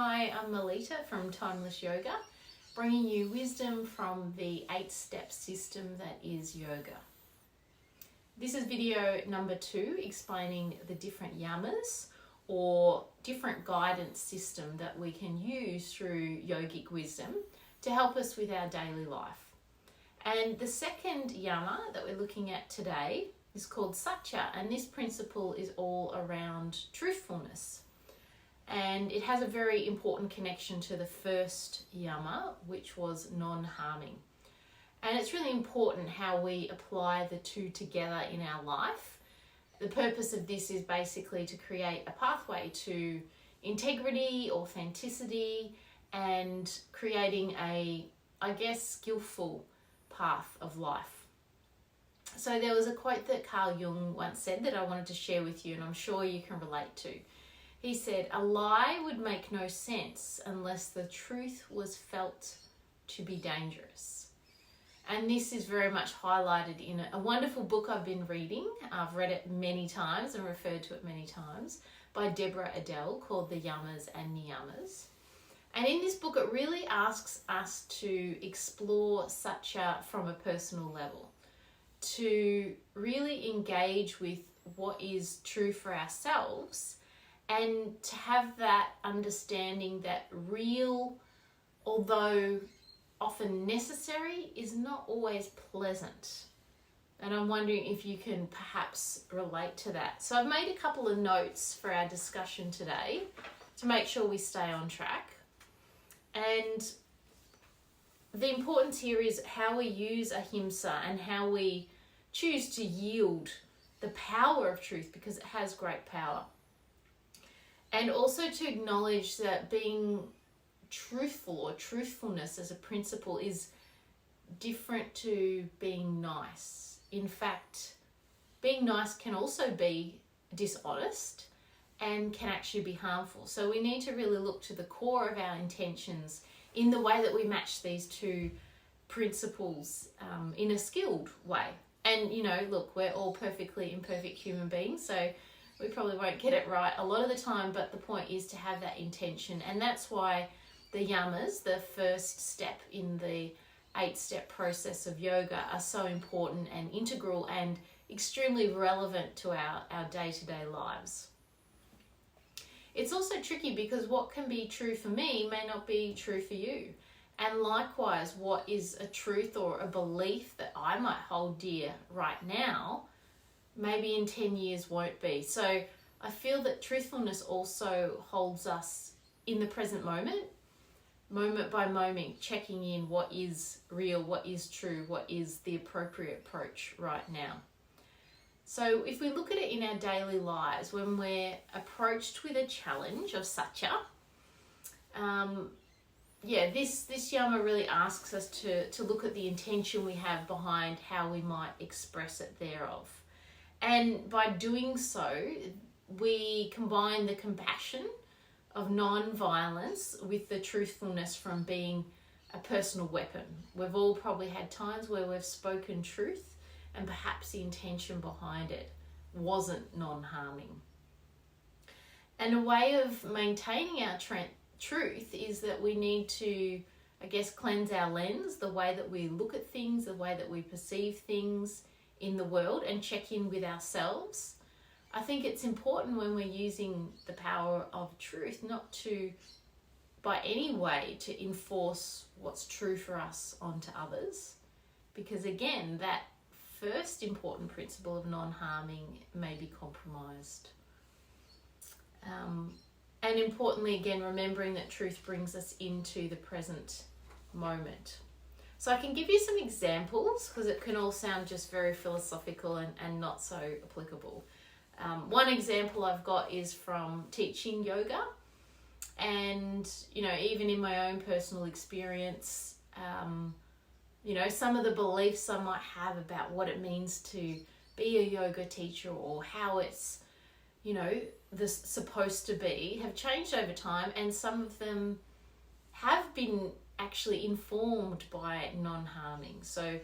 Hi, I'm Melita from Timeless Yoga, bringing you wisdom from the 8-step system that is yoga. This is video number 2, explaining the different yamas or different guidance system that we can use through yogic wisdom to help us with our daily life. And the second yama that we're looking at today is called Satya, and this principle is all around truthfulness. And it has a very important connection to the first yama, which was non-harming. And it's really important how we apply the two together in our life. The purpose of this is basically to create a pathway to integrity, authenticity, and creating a, skillful path of life. So there was a quote that Carl Jung once said that I wanted to share with you, and I'm sure you can relate to. He said, "A lie would make no sense unless the truth was felt to be dangerous." And this is very much highlighted in a wonderful book I've been reading. I've read it many times and referred to it many times, by Deborah Adele, called The Yamas and Niyamas. And in this book, it really asks us to explore Satya from a personal level, to really engage with what is true for ourselves, and to have that understanding that real, although often necessary, is not always pleasant. And I'm wondering if you can perhaps relate to that. So I've made a couple of notes for our discussion today to make sure we stay on track. And the importance here is how we use ahimsa and how we choose to yield the power of truth, because it has great power. And also to acknowledge that being truthful or truthfulness as a principle is different to being nice. In fact, being nice can also be dishonest and can actually be harmful. So we need to really look to the core of our intentions in the way that we match these two principles in a skilled way. And, look, we're all perfectly imperfect human beings, so we probably won't get it right a lot of the time, but the point is to have that intention. And that's why the yamas, the first step in the 8-step process of yoga, are so important and integral and extremely relevant to our day-to-day lives. It's also tricky because what can be true for me may not be true for you. And likewise, what is a truth or a belief that I might hold dear right now, maybe in 10 years won't be. So I feel that truthfulness also holds us in the present moment by moment, checking in what is real, what is true, what is the appropriate approach right now. So if we look at it in our daily lives, when we're approached with a challenge of Satya, this yama really asks us to look at the intention we have behind how we might express it thereof. And by doing so, we combine the compassion of non-violence with the truthfulness from being a personal weapon. We've all probably had times where we've spoken truth and perhaps the intention behind it wasn't non-harming. And a way of maintaining our truth is that we need to, cleanse our lens, the way that we look at things, the way that we perceive things in the world, and check in with ourselves. I think it's important when we're using the power of truth not to, by any way, to enforce what's true for us onto others, because again, that first important principle of non-harming may be compromised. And importantly, again, remembering that truth brings us into the present moment. So I can give you some examples, because it can all sound just very philosophical and not so applicable. One example I've got is from teaching yoga. And, even in my own personal experience, some of the beliefs I might have about what it means to be a yoga teacher, or how it's, supposed to be, have changed over time. And some of them have been actually informed by non-harming. So,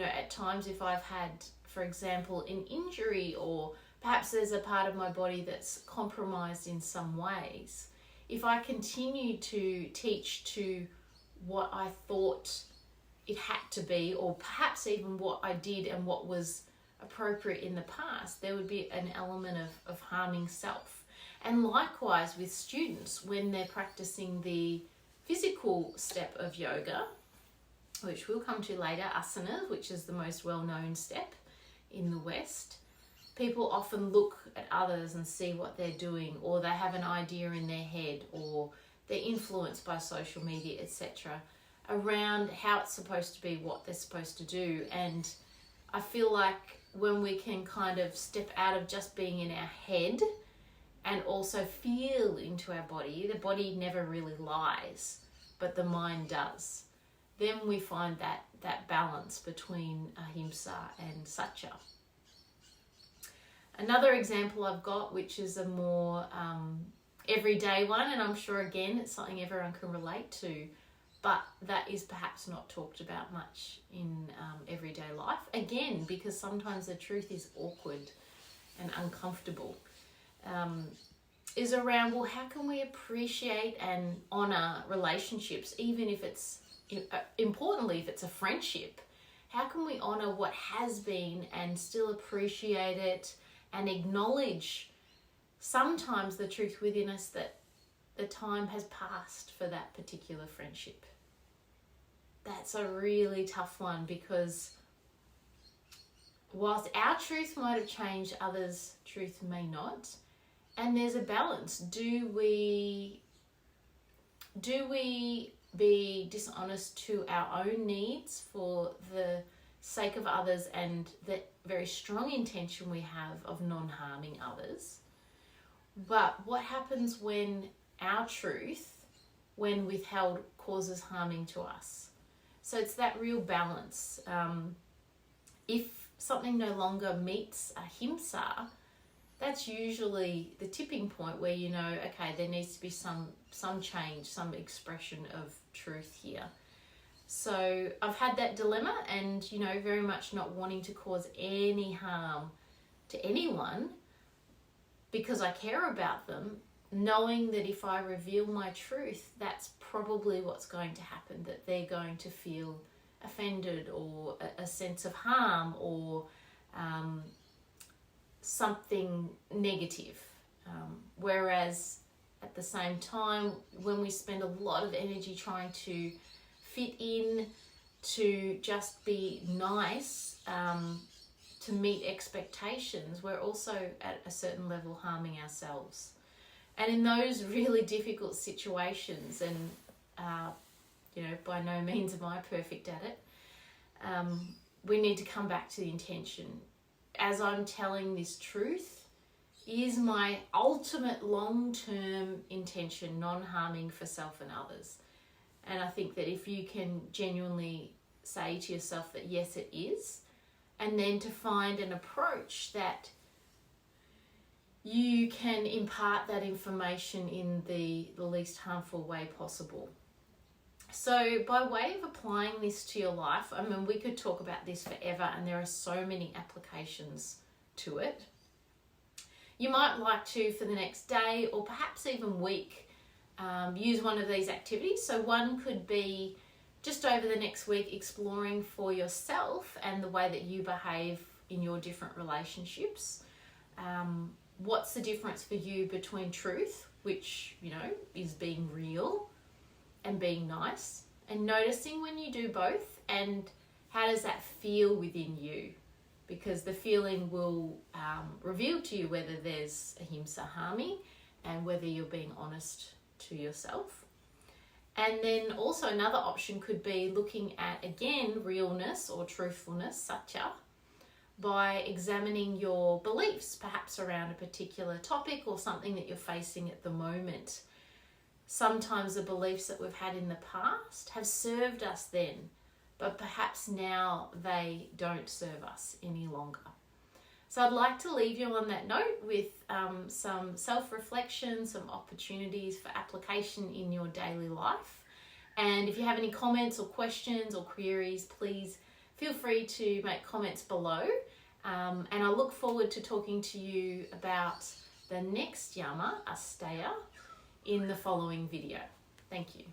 at times if I've had, for example, an injury, or perhaps there's a part of my body that's compromised in some ways, if I continue to teach to what I thought it had to be, or perhaps even what I did and what was appropriate in the past, there would be an element of harming self. And likewise with students, when they're practicing the physical step of yoga, which we'll come to later, asana, which is the most well-known step in the West, people often look at others and see what they're doing, or they have an idea in their head, or they're influenced by social media, etc., around how it's supposed to be, what they're supposed to do. And I feel like when we can kind of step out of just being in our head and also feel into our body, the body never really lies, but the mind does. Then we find that balance between ahimsa and satya. Another example I've got, which is a more everyday one, and I'm sure again it's something everyone can relate to, but that is perhaps not talked about much in everyday life. Again, because sometimes the truth is awkward and uncomfortable. Is around, well, how can we appreciate and honour relationships, even if it's, importantly, if it's a friendship? How can we honour what has been and still appreciate it and acknowledge sometimes the truth within us that the time has passed for that particular friendship? That's a really tough one, because whilst our truth might have changed, others' truth may not. And there's a balance. Do we be dishonest to our own needs for the sake of others and the very strong intention we have of non-harming others? But what happens when our truth, when withheld, causes harming to us? So it's that real balance. If something no longer meets ahimsa, that's usually the tipping point where you know, okay, there needs to be some change, some expression of truth here. So I've had that dilemma, and you know, very much not wanting to cause any harm to anyone because I care about them, knowing that if I reveal my truth, that's probably what's going to happen, that they're going to feel offended, or a sense of harm, or something negative. Whereas at the same time, when we spend a lot of energy trying to fit in, to just be nice, to meet expectations, we're also at a certain level harming ourselves. And in those really difficult situations, and you know, by no means am I perfect at it, we need to come back to the intention. As I'm telling this truth, is my ultimate long-term intention non-harming for self and others? And I think that if you can genuinely say to yourself that yes, it is, and then to find an approach that you can impart that information in the least harmful way possible. So by way of applying this to your life, I mean, we could talk about this forever, and there are so many applications to it. You might like to, for the next day or perhaps even week, use one of these activities. So one could be just over the next week exploring for yourself and the way that you behave in your different relationships. What's the difference for you between truth, which, you know, is being real, and being nice, and noticing when you do both, and how does that feel within you? Because the feeling will reveal to you whether there's ahimsa harming and whether you're being honest to yourself. And then also another option could be looking at, again, realness or truthfulness, satya, by examining your beliefs, perhaps around a particular topic or something that you're facing at the moment. Sometimes the beliefs that we've had in the past have served us then, but perhaps now they don't serve us any longer. So I'd like to leave you on that note with some self-reflection, some opportunities for application in your daily life. And if you have any comments or questions or queries, please feel free to make comments below. And I look forward to talking to you about the next Yama, Asteya, in the following video. Thank you.